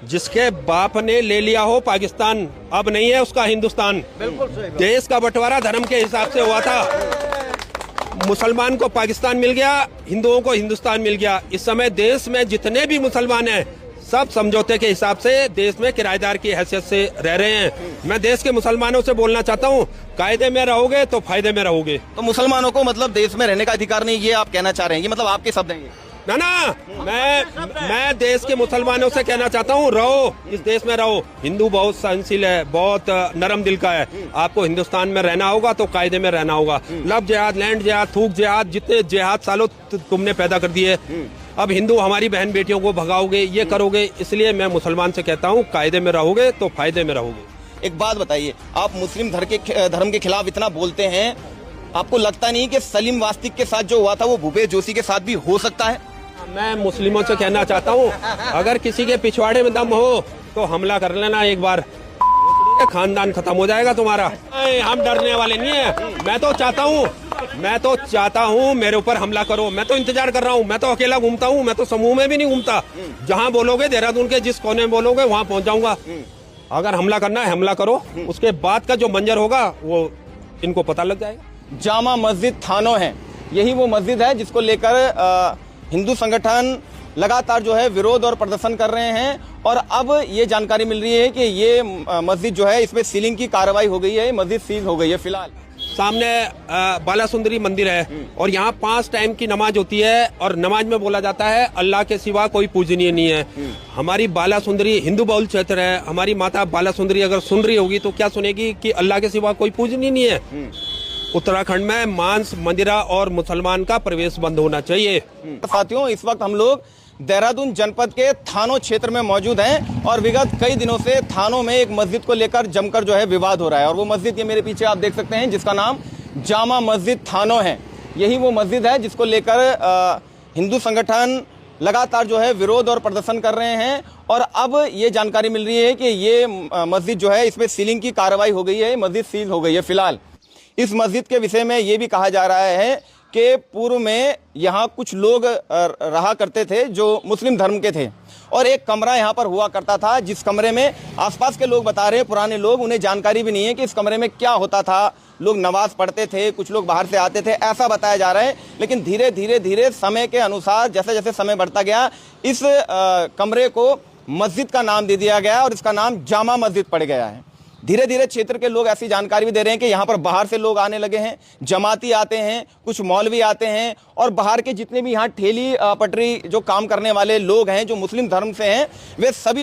जिसके बाप ने ले लिया हो पाकिस्तान, अब नहीं है उसका हिंदुस्तान। देश का बंटवारा धर्म के हिसाब से हुआ था। मुसलमान को पाकिस्तान मिल गया, हिंदुओं को हिंदुस्तान मिल गया। इस समय देश में जितने भी मुसलमान हैं सब समझौते के हिसाब से देश में किराएदार की हैसियत से रह रहे हैं। मैं देश के मुसलमानों से बोलना चाहता हूँ, कायदे में रहोगे तो फायदे में रहोगे। तो मुसलमानों को मतलब देश में रहने का अधिकार नहीं, ये आप कहना चाह रहे हैं? ये मतलब आपके शब्द हैं ये? ना, मैं देश के मुसलमानों से कहना चाहता हूँ, रहो, इस देश में रहो। हिंदू बहुत सहनशील है, बहुत नरम दिल का है। आपको हिंदुस्तान में रहना होगा तो कायदे में रहना होगा। लव जिहाद, लैंड जिहाद, थूक जिहाद, जितने जिहाद सालों तुमने पैदा कर दिए, अब हिंदू हमारी बहन बेटियों को भगाओगे, ये करोगे। इसलिए मैं मुसलमान से कहता हूँ, कायदे में रहोगे तो फायदे में रहोगे। एक बात बताइए, आप मुस्लिम धर्म के खिलाफ इतना बोलते हैं, आपको लगता नहीं कि सलीम वास्तिक के साथ जो हुआ था वो भूपेश जोशी के साथ भी हो सकता है? मैं मुस्लिमों से कहना चाहता हूँ, अगर किसी के पिछवाड़े में दम हो तो हमला कर लेना एक बार, खानदान खत्म हो जाएगा तुम्हारा। हम डरने वाले नहीं है। मैं तो चाहता हूँ मेरे ऊपर हमला करो। मैं तो इंतजार कर रहा हूँ। मैं तो अकेला घूमता हूँ, मैं तो समूह में भी नहीं घूमता। जहाँ बोलोगे, देहरादून के जिस कोने में बोलोगे वहाँ पहुँच जाऊंगा। अगर हमला करना है हमला करो, उसके बाद का जो मंजर होगा वो इनको पता लग जाएगा। जामा मस्जिद थानों है, यही वो मस्जिद है जिसको लेकर हिंदू संगठन लगातार जो है विरोध और प्रदर्शन कर रहे हैं। और अब ये जानकारी मिल रही है कि ये मस्जिद जो है, इसमें सीलिंग की कार्रवाई हो गई है, मस्जिद सील हो गई है। फिलहाल सामने बाला सुंदरी मंदिर है और यहाँ 5 टाइम की नमाज होती है और नमाज में बोला जाता है अल्लाह के सिवा कोई पूजनीय नहीं है। हमारी बाला सुंदरी हिंदू बहुल क्षेत्र है। हमारी माता बाला सुंदरी अगर सुन रही होगी तो क्या सुनेगी कि अल्लाह के सिवा कोई पूजनीय नहीं है। उत्तराखंड में मांस, मदिरा और मुसलमान का प्रवेश बंद होना चाहिए। साथियों, इस वक्त हम लोग देहरादून जनपद के थानों क्षेत्र में मौजूद हैं और विगत कई दिनों से थानों में एक मस्जिद को लेकर जमकर जो है विवाद हो रहा है। और वो मस्जिद ये मेरे पीछे आप देख सकते हैं, जिसका नाम जामा मस्जिद थानों है। यही वो मस्जिद है जिसको लेकर हिंदू संगठन लगातार जो है विरोध और प्रदर्शन कर रहे हैं। और अब ये जानकारी मिल रही है कि ये मस्जिद जो है, इसमें सीलिंग की कार्रवाई हो गई है, मस्जिद सील हो गई है। फिलहाल इस मस्जिद के विषय में ये भी कहा जा रहा है कि पूर्व में यहाँ कुछ लोग रहा करते थे जो मुस्लिम धर्म के थे और एक कमरा यहाँ पर हुआ करता था, जिस कमरे में आसपास के लोग बता रहे हैं, पुराने लोग, उन्हें जानकारी भी नहीं है कि इस कमरे में क्या होता था। लोग नमाज पढ़ते थे, कुछ लोग बाहर से आते थे, ऐसा बताया जा रहा है। लेकिन धीरे धीरे समय के अनुसार जैसे जैसे समय बढ़ता गया, इस कमरे को मस्जिद का नाम दे दिया गया और इसका नाम जामा मस्जिद पड़ गया है। धीरे धीरे क्षेत्र के लोग ऐसी जानकारी भी दे रहे हैं कि यहाँ पर बाहर से लोग आने लगे हैं, जमाती आते हैं, कुछ मौलवी आते हैं और बाहर के जितने भी यहाँ ठेली पटरी जो काम करने वाले लोग हैं जो मुस्लिम धर्म से हैं, वे सभी